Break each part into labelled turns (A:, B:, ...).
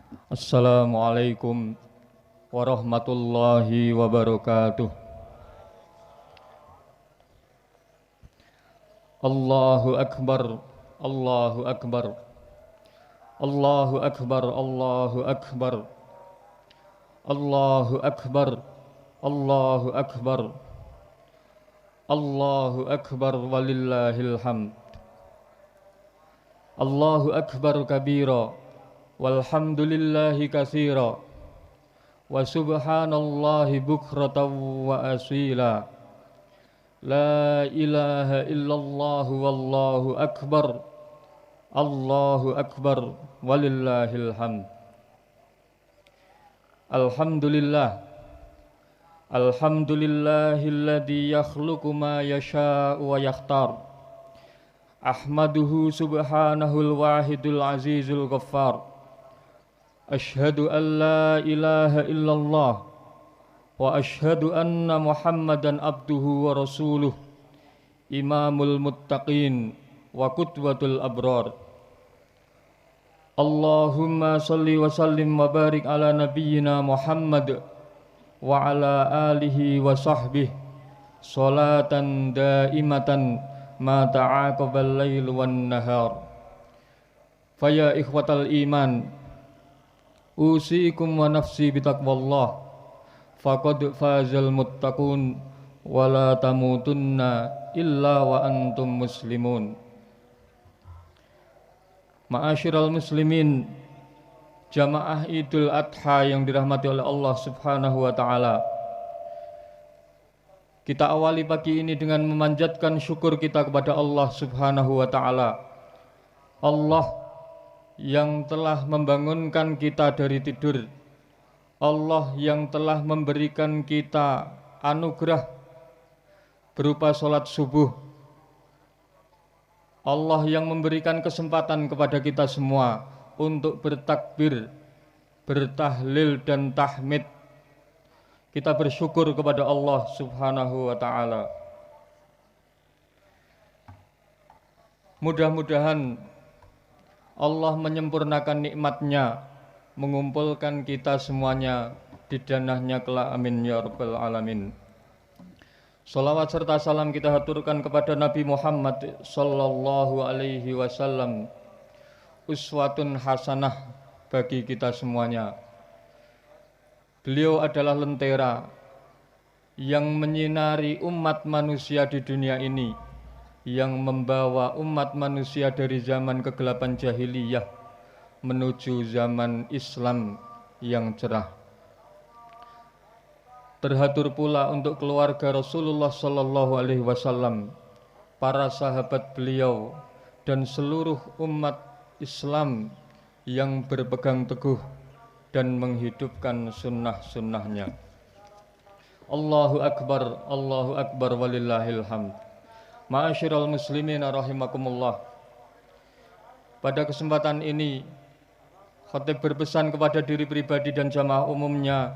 A: Assalamualaikum warahmatullahi wabarakatuh. Allahu Akbar, Allahu Akbar, Allahu Akbar, Allahu Akbar, Allahu Akbar, Allahu Akbar, Allahu Akbar walillahil hamd. Allahu Akbar kabira walhamdulillahi katsira wa subhanallahi bukratan wa asila. La ilaha illallah wallahu akbar. Allahu akbar walillahil hamd. Alhamdulillah. Alhamdulillahilladzi yakhluqu ma yasha'u wa yakhtar. Ahmaduhu subhanahul wahidul azizul ghaffar. Ashhadu an la ilaha illallah wa ashhadu anna Muhammadan abduhu wa rasuluh, imamul muttaqin wa qudwatul abrar. Allahumma salli wa sallim wa barik ala nabiyyina Muhammad wa ala alihi wa sahbihi salatan daimatan ma ta'aqabal lail wan nahar. Faya ikhwatal iman, usikum wa nafsi bitaqwallah, faqad fazal muttaqun wa la tamutunna illa wa antum muslimun. Ma'asyiral muslimin, jamaah Idul Adha yang dirahmati oleh Allah Subhanahu wa taala. Kita awali pagi ini dengan memanjatkan syukur kita kepada Allah Subhanahu wa taala. Allah yang telah membangunkan kita dari tidur, Allah yang telah memberikan kita anugerah berupa sholat subuh, Allah yang memberikan kesempatan kepada kita semua untuk bertakbir, bertahlil dan tahmid. Kita bersyukur kepada Allah Subhanahu wa ta'ala. Mudah-mudahan Allah menyempurnakan nikmatnya, mengumpulkan kita semuanya di janahnya kelak, amin ya rabbal alamin. Salawat serta salam kita haturkan kepada Nabi Muhammad sallallahu alaihi wasallam, uswatun hasanah bagi kita semuanya. Beliau adalah lentera yang menyinari umat manusia di dunia ini, yang membawa umat manusia dari zaman kegelapan jahiliyah menuju zaman Islam yang cerah. Terhatur pula untuk keluarga Rasulullah sallallahu alaihi wasallam, para sahabat beliau dan seluruh umat Islam yang berpegang teguh dan menghidupkan sunnah-sunnahnya. Allahu Akbar walillahil hamd. Ma'asyiral muslimin rahimakumullah. Pada kesempatan ini, khatib berpesan kepada diri pribadi dan jamaah umumnya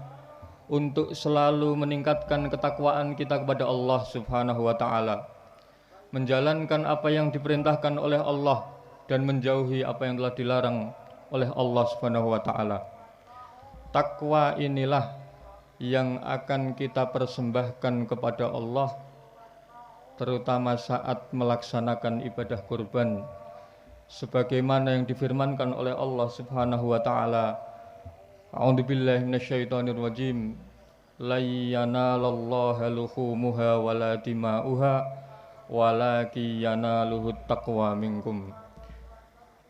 A: untuk selalu meningkatkan ketakwaan kita kepada Allah Subhanahu wa ta'ala, menjalankan apa yang diperintahkan oleh Allah dan menjauhi apa yang telah dilarang oleh Allah Subhanahu wa ta'ala. Takwa inilah yang akan kita persembahkan kepada Allah, terutama saat melaksanakan ibadah kurban, sebagaimana yang difirmankan oleh Allah Subhanahu wa ta'ala. A'udzubillahi minasyaitonir rajim. La yanalallaha luhumuha wala dima'uha walakin yanaluhut taqwa minkum.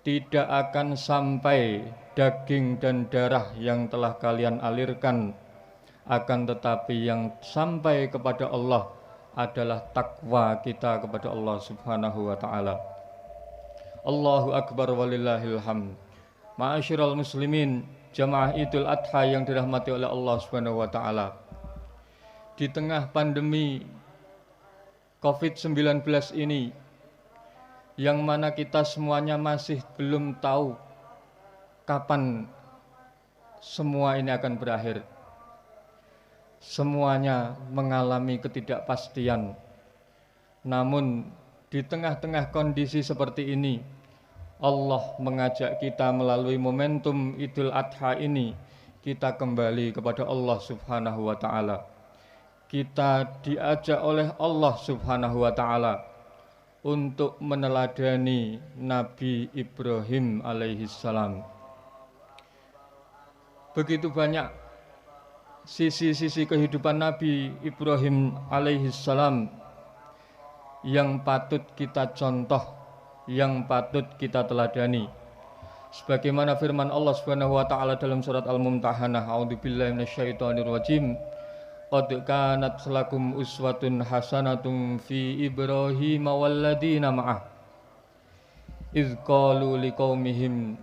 A: Tidak akan sampai daging dan darah yang telah kalian alirkan, akan tetapi yang sampai kepada Allah adalah takwa kita kepada Allah Subhanahu wa ta'ala. Allahu Akbar walillahil hamd. Ma'asyiral muslimin, jamaah Idul Adha yang dirahmati oleh Allah Subhanahu wa ta'ala. Di tengah pandemi COVID-19 ini, yang mana kita semuanya masih belum tahu kapan semua ini akan berakhir. Semuanya mengalami ketidakpastian. Namun di tengah-tengah kondisi seperti ini, Allah mengajak kita melalui momentum Idul Adha ini, kita kembali kepada Allah Subhanahu wa taala. Kita diajak oleh Allah Subhanahu wa taala untuk meneladani Nabi Ibrahim alaihissalam. Begitu banyak sisi-sisi kehidupan Nabi Ibrahim alaihissalam yang patut kita contoh, yang patut kita teladani. Sebagaimana firman Allah Subhanahu wa taala dalam surat Al-Mumtahanah, a'udzubillahi minasyaitonirrajim. Qad kanat lakum uswatun hasanatun fi Ibrahim walladzina ma'ah idz qalu liqaumihim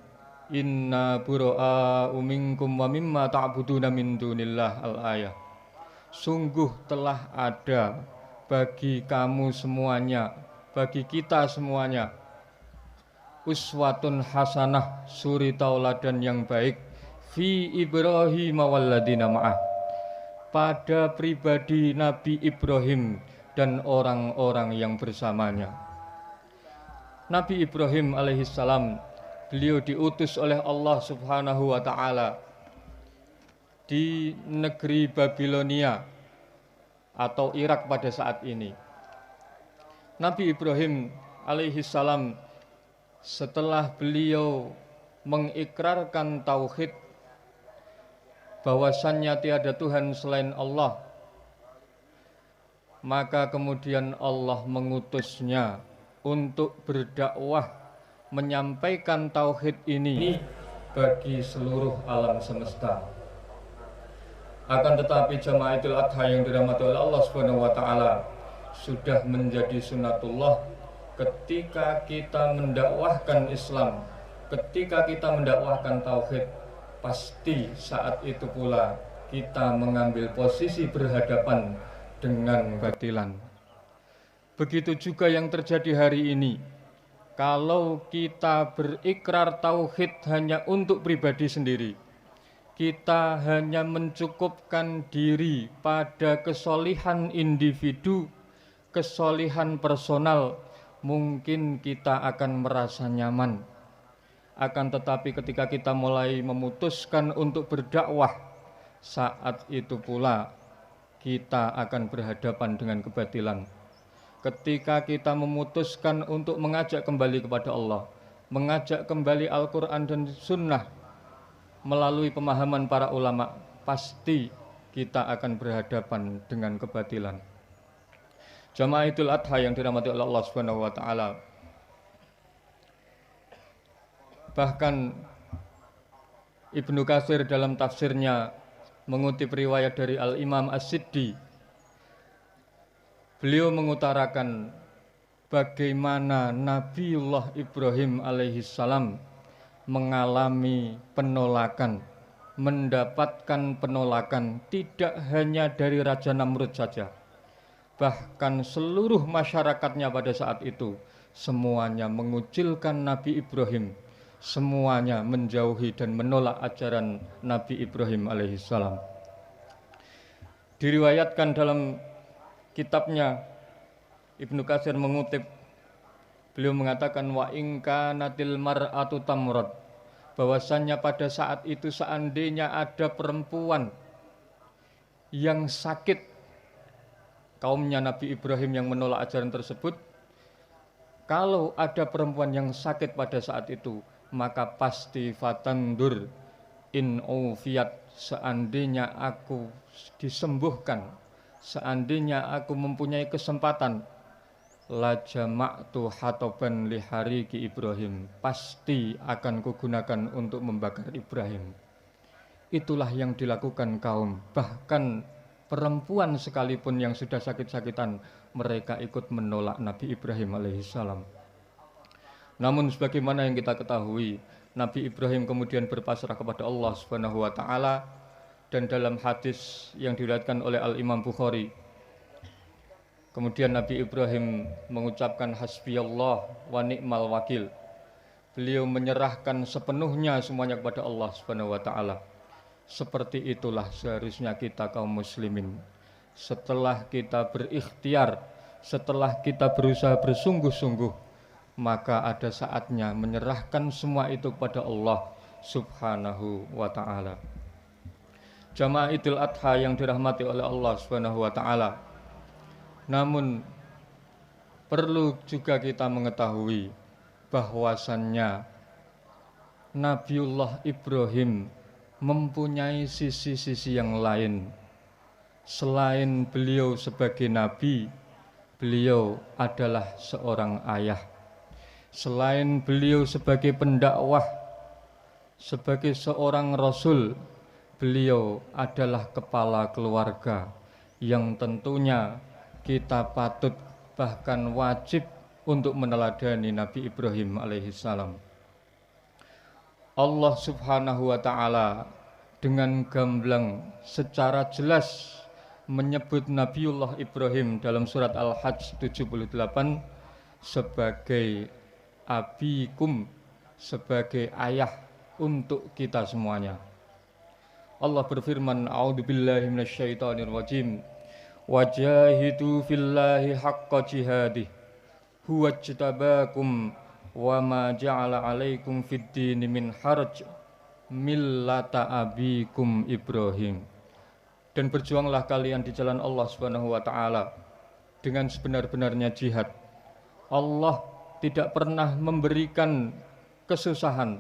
A: inna bura'a'u minkum wa mimma ta'buduna min dunillah al-ayah. Sungguh telah ada bagi kamu semuanya, bagi kita semuanya, uswatun hasanah, suri tauladan yang baik, fi Ibrahim walladzina ma'ah, pada pribadi Nabi Ibrahim dan orang-orang yang bersamanya. Nabi Ibrahim alaihissalam, beliau diutus oleh Allah Subhanahu wa ta'ala di negeri Babilonia atau Irak pada saat ini. Nabi Ibrahim alaihissalam, setelah beliau mengikrarkan tauhid bahwasannya tiada Tuhan selain Allah, maka kemudian Allah mengutusnya untuk berdakwah, menyampaikan tauhid ini bagi seluruh alam semesta. Akan tetapi jamaah Idul Adha yang dirahmati oleh Allah Subhanahu wa taala, sudah menjadi sunatullah ketika kita mendakwahkan Islam, ketika kita mendakwahkan tauhid, pasti saat itu pula kita mengambil posisi berhadapan dengan batilan. Begitu juga yang terjadi hari ini. Kalau kita berikrar tauhid hanya untuk pribadi sendiri, kita hanya mencukupkan diri pada kesolihan individu, kesolihan personal, mungkin kita akan merasa nyaman. Akan tetapi ketika kita mulai memutuskan untuk berdakwah, saat itu pula kita akan berhadapan dengan kebatilan. Ketika kita memutuskan untuk mengajak kembali kepada Allah, mengajak kembali Al-Quran dan Sunnah melalui pemahaman para ulama, pasti kita akan berhadapan dengan kebatilan. Jamaah Idul Adha yang dirahmati oleh Allah Subhanahu wa taala, bahkan Ibnu Katsir dalam tafsirnya mengutip riwayat dari Al-Imam As-Siddi, beliau mengutarakan bagaimana Nabiullah Ibrahim alaihissalam mengalami penolakan, mendapatkan penolakan tidak hanya dari Raja Namrud saja, bahkan seluruh masyarakatnya pada saat itu semuanya mengucilkan Nabi Ibrahim, semuanya menjauhi dan menolak ajaran Nabi Ibrahim alaihissalam. Diriwayatkan dalam kitabnya, Ibnu Katsir mengutip, beliau mengatakan wa in kanatil mar'atu tamrad, bahwasannya pada saat itu seandainya ada perempuan yang sakit, kaumnya Nabi Ibrahim yang menolak ajaran tersebut, kalau ada perempuan yang sakit pada saat itu, maka pasti fatandur in ufiyat, seandainya aku disembuhkan, seandainya aku mempunyai kesempatan, la jama'tu hatoban lihariki Ibrahim, pasti akan kugunakan untuk membakar Ibrahim. Itulah yang dilakukan kaum, bahkan perempuan sekalipun yang sudah sakit-sakitan, mereka ikut menolak Nabi Ibrahim alaihissalam. Namun sebagaimana yang kita ketahui, Nabi Ibrahim kemudian berpasrah kepada Allah Subhanahu wa taala, dan dalam hadis yang diriwayatkan oleh Al-Imam Bukhari, kemudian Nabi Ibrahim mengucapkan hasbiyallah wa ni'mal wakil. Beliau menyerahkan sepenuhnya semuanya kepada Allah Subhanahu wa taala. Seperti itulah seharusnya kita kaum muslimin. Setelah kita berikhtiar, setelah kita berusaha bersungguh-sungguh maka ada saatnya menyerahkan semua itu kepada Allah Subhanahu wa ta'ala. Jamaah Idul Adha yang dirahmati oleh Allah Subhanahu wa ta'ala, namun perlu juga kita mengetahui bahwasannya Nabiullah Ibrahim mempunyai sisi-sisi yang lain. Selain beliau sebagai nabi, beliau adalah seorang ayah. Selain beliau sebagai pendakwah, sebagai seorang rasul, beliau adalah kepala keluarga yang tentunya kita patut bahkan wajib untuk meneladani Nabi Ibrahim alaihissalam. Allah Subhanahu wa ta'ala dengan gamblang secara jelas menyebut Nabiullah Ibrahim dalam surat Al-Hajj 78 sebagai abikum, sebagai ayah untuk kita semuanya. Allah berfirman, a'udzubillahi minasyaitonirrajim, wajahidu fillahi haqqa jihadih huwajtabakum wa ma ja'ala alaikum fid dini min haraj millata abikum Ibrahim. Dan berjuanglah kalian di jalan Allah Subhanahu wa ta'ala dengan sebenar-benarnya jihad. Allah tidak pernah memberikan kesusahan,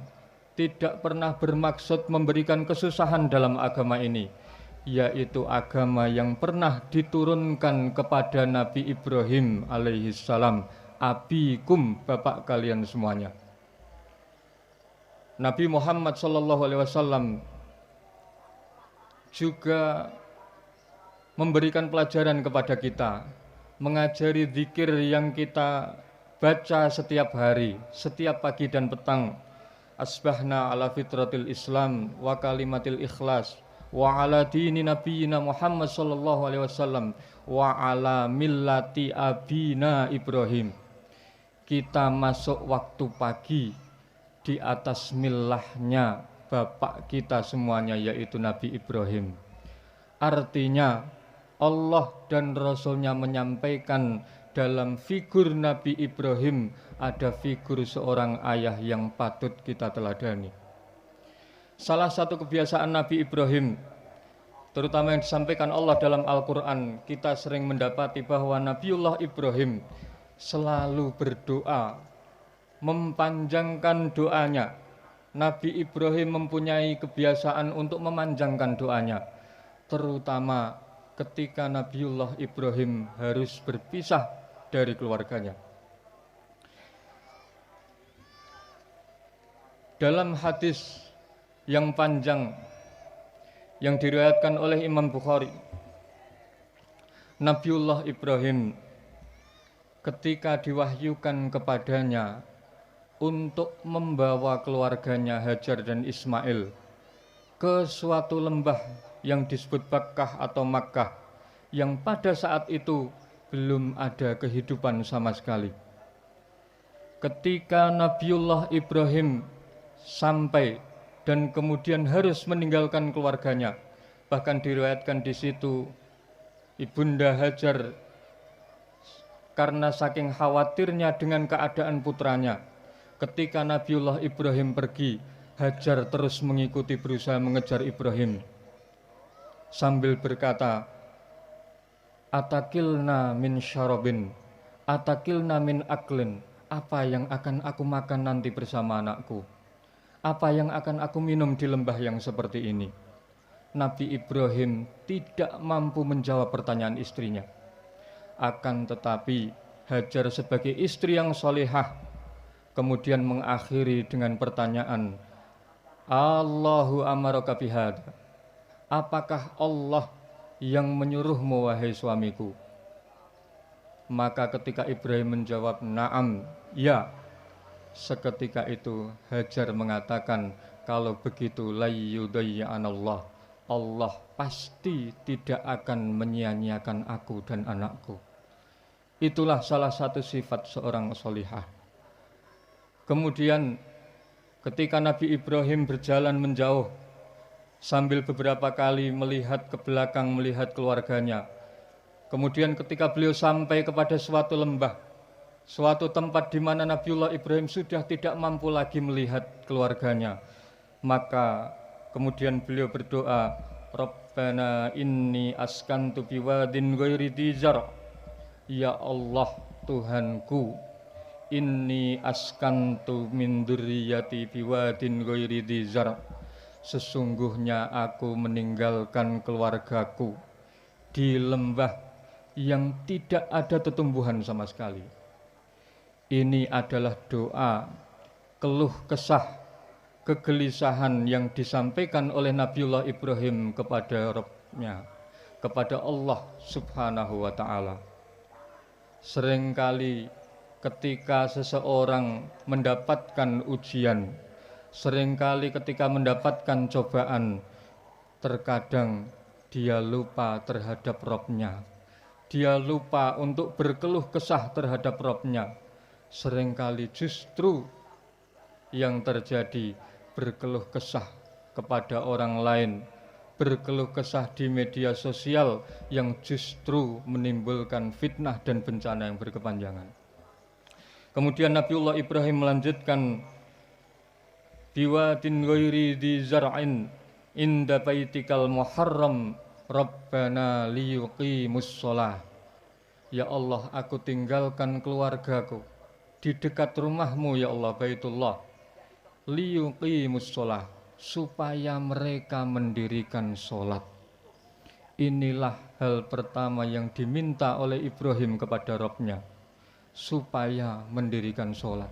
A: tidak pernah bermaksud memberikan kesusahan dalam agama ini, yaitu agama yang pernah diturunkan kepada Nabi Ibrahim alaihissalam, abikum, bapak kalian semuanya. Nabi Muhammad sallallahu alaihi wasallam juga memberikan pelajaran kepada kita, mengajari zikir yang kita baca setiap hari, setiap pagi dan petang. Asbahna ala fitratil Islam wa kalimatil ikhlas wa ala dini nabiyina Muhammad sallallahu alaihi wasallam wa ala millati abina Ibrahim. Kita masuk waktu pagi di atas millahnya bapak kita semuanya, yaitu Nabi Ibrahim. Artinya Allah dan Rasulnya menyampaikan dalam figur Nabi Ibrahim ada figur seorang ayah yang patut kita teladani. Salah satu kebiasaan Nabi Ibrahim, terutama yang disampaikan Allah dalam Al-Quran, kita sering mendapati bahwa Nabiullah Ibrahim selalu berdoa, memanjangkan doanya. Nabi Ibrahim mempunyai kebiasaan untuk memanjangkan doanya, terutama ketika Nabiullah Ibrahim harus berpisah dari keluarganya. Dalam hadis yang panjang yang diriwayatkan oleh Imam Bukhari, Nabiullah Ibrahim ketika diwahyukan kepadanya untuk membawa keluarganya Hajar dan Ismail ke suatu lembah yang disebut Bakkah atau Makkah, yang pada saat itu belum ada kehidupan sama sekali. Ketika Nabiullah Ibrahim sampai dan kemudian harus meninggalkan keluarganya, bahkan diriwayatkan di situ Ibunda Hajar karena saking khawatirnya dengan keadaan putranya, ketika Nabiullah Ibrahim pergi, Hajar terus mengikuti, berusaha mengejar Ibrahim sambil berkata, atakilna min syarabin, atakilna min aklin, apa yang akan aku makan nanti bersama anakku, apa yang akan aku minum di lembah yang seperti ini. Nabi Ibrahim tidak mampu menjawab pertanyaan istrinya. Akan tetapi Hajar sebagai istri yang solehah kemudian mengakhiri dengan pertanyaan, Allahu amaraka bihad, apakah Allah yang menyuruhmu wahai suamiku? Maka ketika Ibrahim menjawab na'am, ya, seketika itu Hajar mengatakan, kalau begitu la yudayyi'anallah, Allah pasti tidak akan menyia-nyiakan aku dan anakku. Itulah salah satu sifat seorang sholihah. Kemudian ketika Nabi Ibrahim berjalan menjauh sambil beberapa kali melihat ke belakang, melihat keluarganya, kemudian ketika beliau sampai kepada suatu lembah, suatu tempat di mana Nabiullah Ibrahim sudah tidak mampu lagi melihat keluarganya. Maka kemudian beliau berdoa, Rabbana inni askantu biwadin ghairi dzar. Ya Allah Tuhanku, inni askantu min dzurriyyati biwadin ghairi dzar. Sesungguhnya aku meninggalkan keluargaku di lembah yang tidak ada tetumbuhan sama sekali. Ini adalah doa, keluh kesah, kegelisahan yang disampaikan oleh Nabiullah Ibrahim kepada Rabb-Nya, kepada Allah Subhanahu wa ta'ala. Seringkali ketika seseorang mendapatkan ujian, seringkali ketika mendapatkan cobaan, terkadang dia lupa terhadap Rabb-Nya. Dia lupa untuk berkeluh kesah terhadap Rabb-Nya. Seringkali justru yang terjadi berkeluh kesah kepada orang lain, berkeluh kesah di media sosial yang justru menimbulkan fitnah dan bencana yang berkepanjangan. Kemudian Nabiullah Ibrahim melanjutkan, biwadin ghairi dzi zar'in inda baitikal muharram rabbana liyuqimus shalah. Ya Allah, aku tinggalkan keluargaku di dekat rumahmu ya Allah, Baitullah, liyuqimus shalah, supaya mereka mendirikan sholat. Inilah hal pertama yang diminta oleh Ibrahim kepada Rabb-Nya, supaya mendirikan sholat.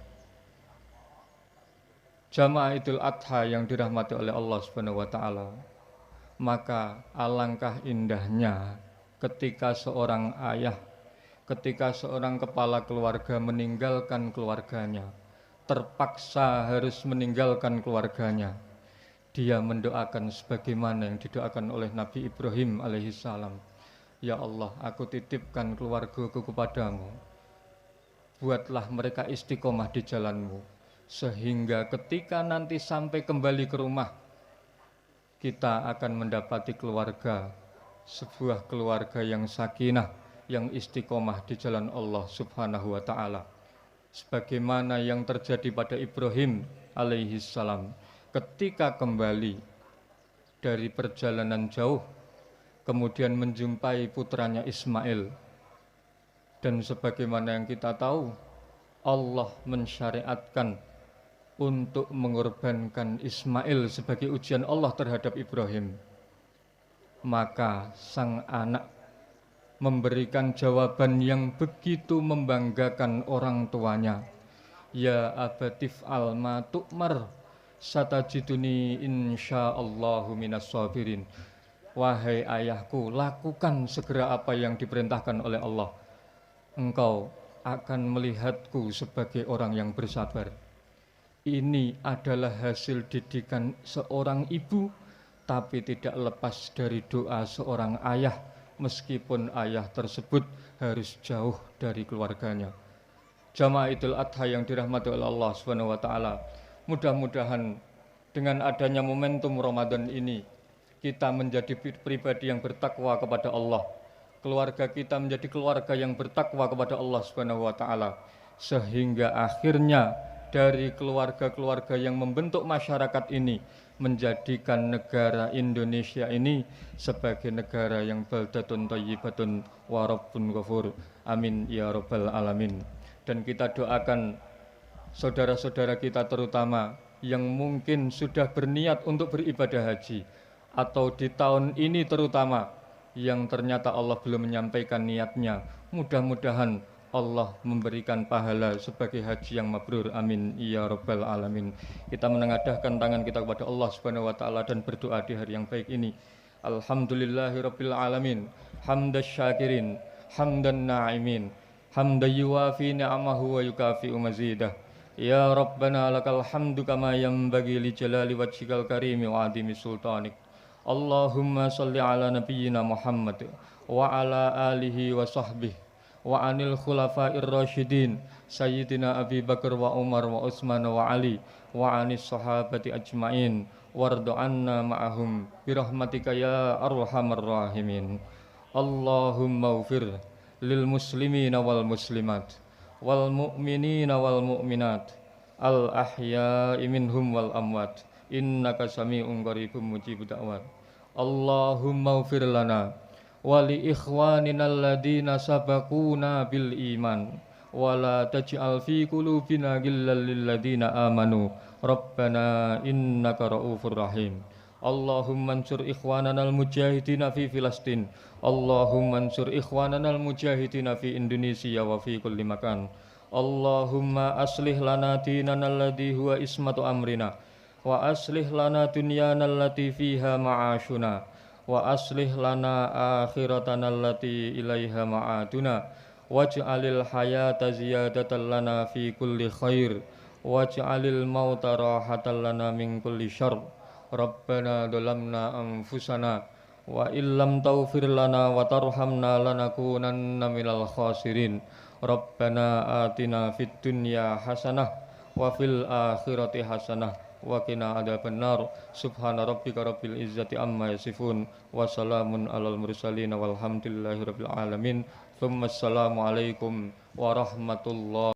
A: Jamaah Idul Adha yang dirahmati oleh Allah Subhanahu wa ta'ala, maka alangkah indahnya ketika seorang ayah, ketika seorang kepala keluarga meninggalkan keluarganya, terpaksa harus meninggalkan keluarganya, dia mendoakan sebagaimana yang didoakan oleh Nabi Ibrahim alaihissalam. Ya Allah, aku titipkan keluargaku kepadamu, buatlah mereka istiqomah di jalanmu, sehingga ketika nanti sampai kembali ke rumah, kita akan mendapati keluarga, sebuah keluarga yang sakinah, yang istiqomah di jalan Allah Subhanahu wa ta'ala. Sebagaimana yang terjadi pada Ibrahim alaihissalam ketika kembali dari perjalanan jauh, kemudian menjumpai putranya Ismail. Dan sebagaimana yang kita tahu, Allah mensyariatkan untuk mengorbankan Ismail sebagai ujian Allah terhadap Ibrahim. Maka sang anak memberikan jawaban yang begitu membanggakan orang tuanya. Ya abatif alma tu'mar satajiduni insyaallahu minas sabirin. Wahai ayahku, lakukan segera apa yang diperintahkan oleh Allah. Engkau akan melihatku sebagai orang yang bersabar. Ini adalah hasil didikan seorang ibu, tapi tidak lepas dari doa seorang ayah, meskipun ayah tersebut harus jauh dari keluarganya. Jamaah Idul Adha yang dirahmati oleh Allah Subhanahu wa ta'ala, mudah-mudahan dengan adanya momentum Ramadan ini, kita menjadi pribadi yang bertakwa kepada Allah, keluarga kita menjadi keluarga yang bertakwa kepada Allah Subhanahu wa ta'ala, sehingga akhirnya dari keluarga-keluarga yang membentuk masyarakat ini menjadikan negara Indonesia ini sebagai negara yang baldatun thayyibatun wa rabbun ghafur. Amin ya rabbal alamin. Dan kita doakan saudara-saudara kita terutama yang mungkin sudah berniat untuk beribadah haji, atau di tahun ini terutama yang ternyata Allah belum menyampaikan niatnya, mudah-mudahan Allah memberikan pahala sebagai haji yang mabrur. Amin ya rabbal alamin. Kita menengadahkan tangan kita kepada Allah Subhanahu wa ta'ala dan berdoa di hari yang baik ini. Alhamdulillahirabbil alamin, hamdas syakirin, hamdan na'imin, hamdan yuwafi ni'amahu wa yukafi'u mazidah. Ya Rabbana lakal hamdu kama yanbaghi li jalali wajhikal karimi wa adimi sultanik. Allahumma salli ala nabiyyina Muhammad wa ala alihi wa sahbihi wa anil khulafa'ir rasyidin sayyidina Abi Bakar wa Umar wa Utsman wa Ali wa anis sahabati ajmain wardu anna ma'ahum birahmatika ya arhamar rahimin. Allahumma ufir lil muslimina wal muslimat wal mu'minina wal mu'minat al ahya'i minhum wal amwat innaka sami'un qaribun mujibud da'wat. Allahumma ighfir lana wa li ikhwanina alladhina sabaquna bil iman wa la taj'al fi qulubina ghillan lil ladzina amanu rabbana innaka ra'ufur rahim. Allahumma ansur ikhwanana al mujahidina fi Filastin. Allahumma ansur ikhwanana al mujahidina fi Indonesia wa fi kulli makan. Allahumma aslih lana dinana alladhi huwa ismatu amrina wa aslih lana dunyana allati fiha ma'ashuna wa aslih lana akhiratana allati ilaiha ma'aduna waj'alil hayata ziyadatan lana fi kulli khair waj'alil mauta rahatan lana min kulli syarr. Rabbana dhalamna anfusana wa illam taghfir lana wa tarhamna lanakunanna minal khasirin. Rabbana atina fid dunya hasanah wa fil akhirati hasanah wa qina adzabannar. Subhana rabbika rabbil izzati amma yasifun wa salamun alal mursalin walhamdulillahi rabbil alamin. Assalamu alaikum warahmatullahi